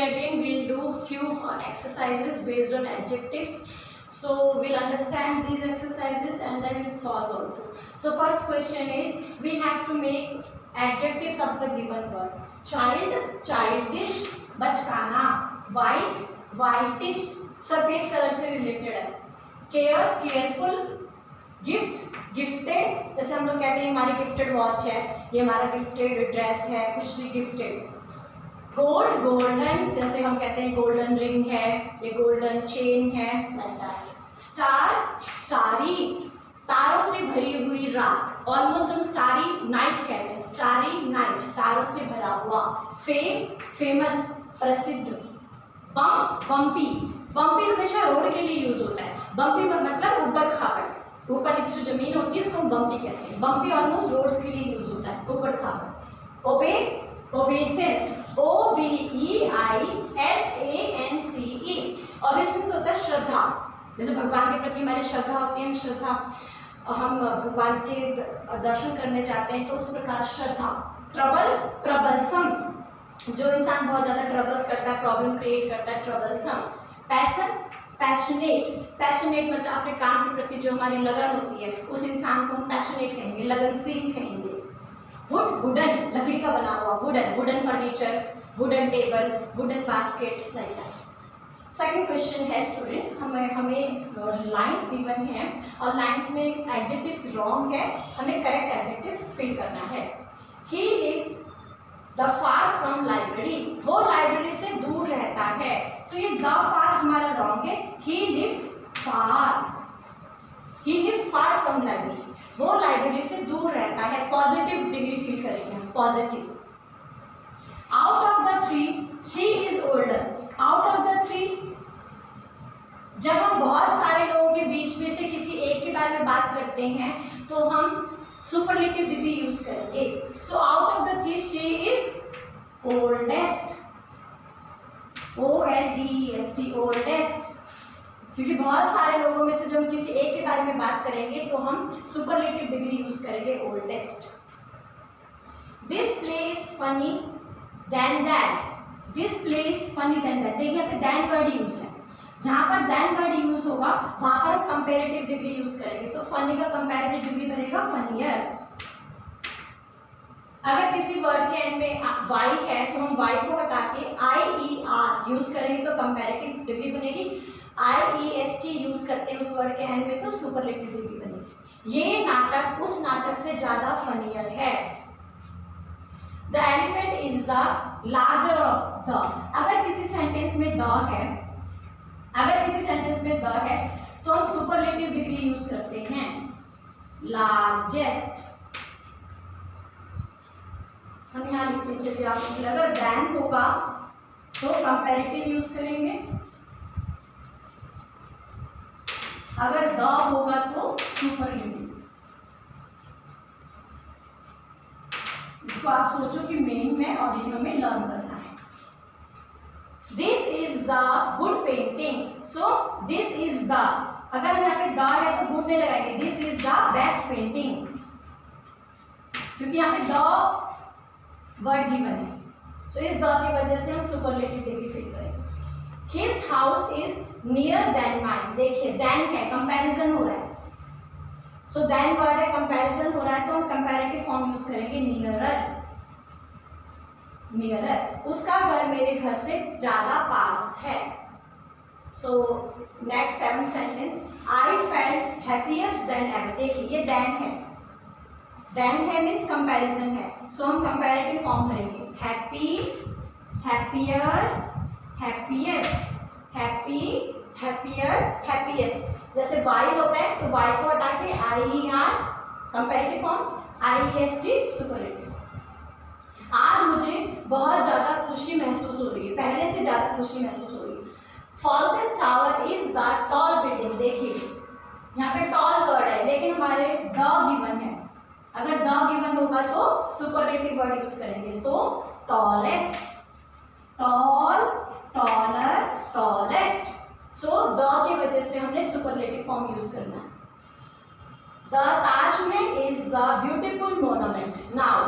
again we'll do few exercises based on adjectives. So we'll understand these exercises and then we'll solve also. So first question is, we have to make adjectives of the given word. Child, childish, बचकाना, white, whitish, सफेद colour से related है. Care, careful, gift, gifted, जैसे हम लोग कहते हैं हमारी gifted watch है, ये हमारा गिफ्टेड ड्रेस है, कुछ भी गिफ्टेड. गोल्ड, गोल्डन, जैसे हम कहते हैं गोल्डन रिंग है, ये गोल्डन चेन है, लाइक दैट. स्टार, स्टारी, तारों से भरी हुई रात, ऑलमोस्ट हम स्टारी नाइट कहते हैं, स्टारी नाइट, तारों से भरा हुआ. फेम, फेमस, प्रसिद्ध. बम्प, बम्पी, बम्पी हमेशा रोड के लिए यूज होता है. बम्पी मतलब ऊपर खापड़, ऊपर नीचे जो जमीन होती है उसको हम बम्पी कहते हैं. बम्पी ऑलमोस्ट रोड्स के लिए यूज होता है, ऊपर खापड़. ओबे, ओबेसेंस, OBEISANCE, ओबेसेंस होता है श्रद्धा. जैसे भगवान के प्रति हमारी श्रद्धा होती है, हम श्रद्धा, हम भगवान के दर्शन करने जाते हैं तो उस प्रकार श्रद्धा. ट्रबल, ट्रबलसम, जो इंसान बहुत ज़्यादा ट्रबल्स करता है, प्रॉब्लम क्रिएट करता है, ट्रबलसम. पैशन, पैशनेट, पैशनेट मतलब अपने काम के प्रति जो हमारी लगन होती है उस इंसान को हम पैशनेट कहेंगे, लगनशील कहेंगे. वुड, वुडन, लकड़ी का बना हुआ, wooden, wooden furniture, wooden table, wooden basket, like that. Second question है स्टूडेंट्स, हमें लाइंस गिवन है और लाइंस में एडजेक्टिव्स रॉन्ग है, हमें करेक्ट एडजेक्टिव्स फिल करना है. He lives the far from library, वो लाइब्रेरी से दूर रहता है. सो ये द फार हमारा रॉन्ग है. He lives far, he lives far from library, वो लाइब्रेरी से दूर रहता है. पॉजिटिव डिग्री फिल करेंगे हम, positive. Out of the three she is older, out of the three, जब हम बहुत सारे लोगों के बीच में से किसी एक के बारे में बात करते हैं तो हम सुपरलेटिव डिग्री यूज करेंगे. So out of the three she is oldest, OLDEST, oldest. क्योंकि बहुत सारे लोगों में से जब हम किसी एक के बारे में बात करेंगे तो हम सुपरलेटिव डिग्री यूज करेंगे, oldest. This play is funny than that, this play is funny than that. देखिए यहाँ पे देन वर्ड यूज है, जहाँ पर देन वर्ड यूज होगा वहां पर हम कंपेरेटिव डिग्री यूज करेंगे. सो फनी का कंपेरेटिव डिग्री बनेगा फनियर. अगर किसी वर्ड के एंड में वाई है तो हम वाई को हटा के IER यूज करेंगे तो कंपेरेटिव डिग्री बनेगी. IEST यूज करते हैं उस वर्ड के एंड में तो सुपरलेटिव डिग्री बनेगी. ये नाटक उस नाटक से ज्यादा फनियर है. The elephant is the larger of the, अगर किसी सेंटेंस में द है, अगर किसी सेंटेंस में द है तो हम सुपरलेटिव डिग्री यूज करते हैं, लार्जेस्ट. हम यहाँ लिखते चलिए आपको, अगर देन होगा तो कंपैरेटिव यूज करेंगे, अगर द होगा तो सुपरलेटिव. इसको आप सोचो कि मीनिंग है और ये हमें लर्न करना है. This is the good painting, so this is the, अगर हम यहाँ पे द है तो गुड नहीं लगाएंगे, this is the best painting, क्योंकि यहाँ पे द वर्ड गिवन है. सो इस द की वजह से हम सुपरलेटिव डिग्री फिल करेंगे. His house is near then mine, देखिए देन है, कंपैरिजन हो रहा है. सो देन वर्ड है, कंपैरिजन हो रहा है तो हम कंपैरेटिव फॉर्म यूज करेंगे, नियरर, नियरर. उसका घर मेरे घर से ज्यादा पास है. So next seventh sentence, I felt happiest then ever. देखिए ये देन है, देन है मीन्स कंपैरिजन है. सो हम कंपैरेटिव फॉर्म करेंगे, happy, happier, happiest, happy, happier, happiest. जैसे वाई होता है तो वाई को हटा के IER comparative form, IEST superlative. आज मुझे बहुत ज़्यादा खुशी महसूस हो रही है, पहले से ज़्यादा खुशी महसूस हो रही है. Falcon tower is the tall building. देखिए यहाँ पे टॉल वर्ड है लेकिन हमारे द गिवन है, अगर द गिवन होगा तो सुपरलेटिव वर्ड यूज करेंगे. सो tallest, toll, taller, tallest. So the key वजह से हमने सुपरलेटिव फॉर्म यूज करना है. The Taj Mahal is the beautiful monument. Now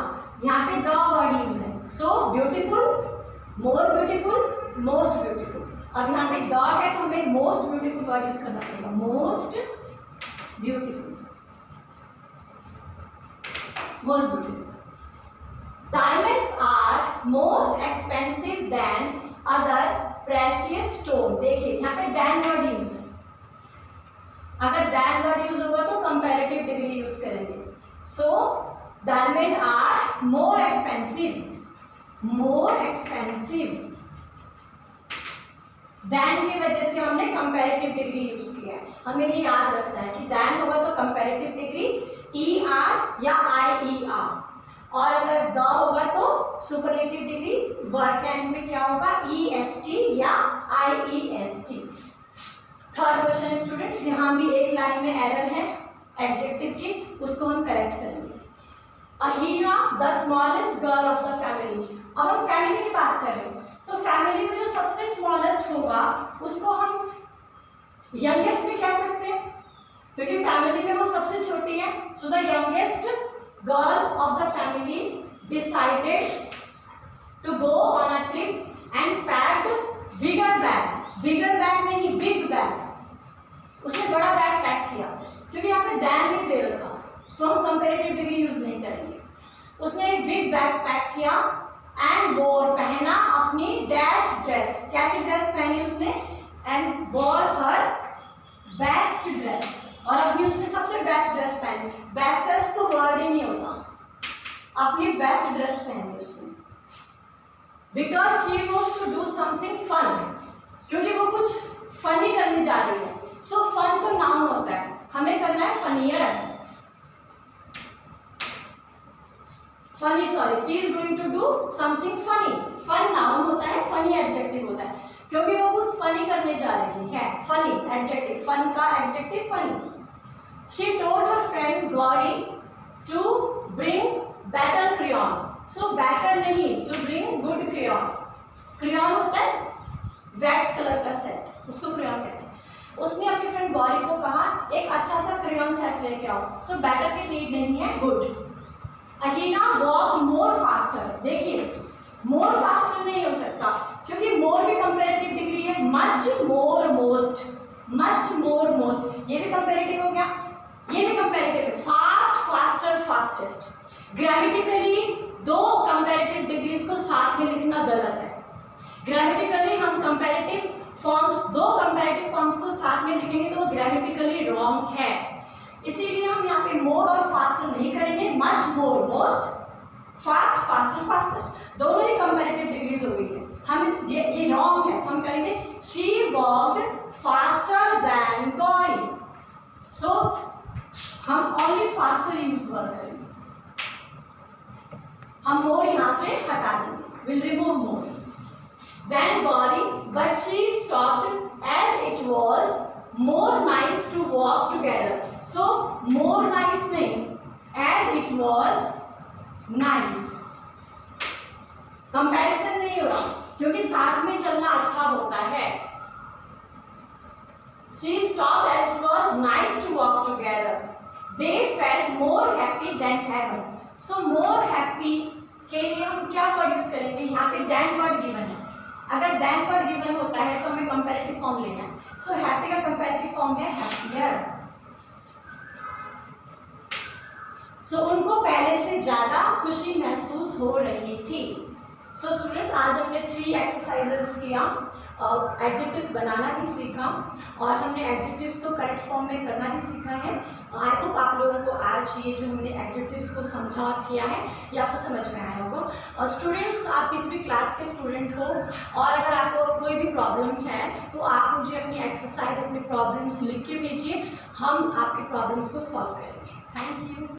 यहाँ पे द वर्ड यूज है, so beautiful, more beautiful, most beautiful. अब यहाँ पे द है तो हमें मोस्ट ब्यूटीफुल वर्ड यूज करना पड़ेगा, most beautiful, most beautiful. Diamonds are most expensive than other precious stone. देखिए यहाँ पे देन वर्ड यूज है, अगर देन वर्ड यूज होगा तो कंपैरेटिव डिग्री यूज करेंगे। So diamond are more expensive, more expensive than की वजह से हमने कंपैरेटिव डिग्री यूज किया है। हमें ये याद रखना है कि देन होगा तो कंपैरेटिव डिग्री ई आर या आई ई आर, और अगर द होगा तो सुपरलेटिव डिग्री वर्ड के एंड में क्या होगा, ई एस टी या I E S T. Third question students, यहाँ भी एक लाइन में एरर है एडजेक्टिव की, उसको हम करेक्ट करेंगे। Ahira the smallest girl of the family. अब हम फैमिली की बात कर रहे हैं तो फैमिली में जो सबसे स्मॉलेस्ट होगा उसको हम यंगेस्ट भी कह सकते हैं, क्योंकि फैमिली में वो सबसे छोटी है। So the youngest girl of the family decided to go on a trip and packed bigger bag, bigger bag नहीं बिग बैग, उसने बड़ा बैग पैक किया। क्योंकि यहाँ पे दैन नहीं दे रखा तो हम कंपैरेटिव डिग्री यूज नहीं करेंगे। उसने एक बिग बैग पैक किया एंड वोर पहना अपनी डैश ड्रेस, कैसी ड्रेस पहनी उसने, एंड वोर हर बेस्ट ड्रेस, और अपनी उसने सबसे बेस्ट ड्रेस पहनी। बेस्ट ड्रेस तो वर्ड ही नहीं होता, अपनी बेस्ट ड्रेस पहनी उसने, because she wants to do something fun, क्योंकि वो कुछ फनी करने जा रही है। सो फन तो नाउन होता है, हमें करना है funnier, funny, sorry, she is going to do something funny. Fun noun होता है, फनी एडजेक्टिव होता है, क्योंकि वो कुछ फनी करने जा रही है। फनी एडजेक्टिव, फन का adjective funny. She told her friend Gauri to bring better crayon. So better नहीं, to bring good crayon. Crayon होता है वैक्स कलर का सेट, उसको क्रेयॉन कहते हैं। उसने अपनी फ्रेंड गौरी को कहा एक अच्छा सा क्रेयॉन सेट लेके आओ। सो बेटर की नीड नहीं है, good. Ahira walk more faster. देखिए मोर फास्टर नहीं हो सकता, क्योंकि मोर भी कंपैरेटिव डिग्री है, much more most, much more most, ये भी कंपैरेटिव हो गया, ये भी कंपैरेटिव है। Fast faster fastest. ग्रामेटिकली दो कंपैरेटिव डिग्रीज को साथ में लिखना गलत है। ग्रामेटिकली हम कंपैरेटिव फॉर्म्स, दो कंपैरेटिव फॉर्म्स को साथ में लिखेंगे तो वो ग्रामेटिकली रॉन्ग है, इसीलिए हम यहाँ पे मोर और फास्टर नहीं करेंगे। Much more most, fast faster fastest, दोनों ही कंपैरेटिव डिग्रीज हो गई है। हम ये रॉन्ग है, हम करेंगे she walked faster than Gauri. So हम ओनली फास्टर यूज वर्ड करेंगे, हम मोर यहाँ से हटा देंगे, will remove more. Then Gauri but she stopped as it was more nice to walk together. So more nice नहीं, as it was nice. Comparison नहीं हो रहा, क्योंकि साथ में चलना अच्छा होता है। She stopped as it was nice to walk together. They felt more happy than ever. So more happy के लिए हम क्या वर्ड यूज करेंगे, यहाँ पे than वर्ड गिवन है। अगर than वर्ड गिवन होता है तो हमें कंपैरेटिव फॉर्म लेना है। सो हैप्पी का कंपैरेटिव फॉर्म है हैप्पियर। सो उनको पहले से ज्यादा खुशी महसूस हो रही थी। सो स्टूडेंट्स आज हमने 3 एक्सरसाइजेस किया, एडजेक्टिव्स बनाना भी सीखा और हमने एडजेक्टिव्स को करेक्ट फॉर्म में करना भी सीखा है। आई होप आप लोगों को आज ये जो हमने एडजेक्टिव्स को समझा और किया है ये आपको समझ में आया होगा। और स्टूडेंट्स आप किसी भी क्लास के स्टूडेंट हो और अगर आपको कोई भी प्रॉब्लम है तो आप मुझे अपनी एक्सरसाइज, अपनी प्रॉब्लम्स लिख के भेजिए, हम आपके प्रॉब्लम्स को सॉल्व करेंगे। Thank you.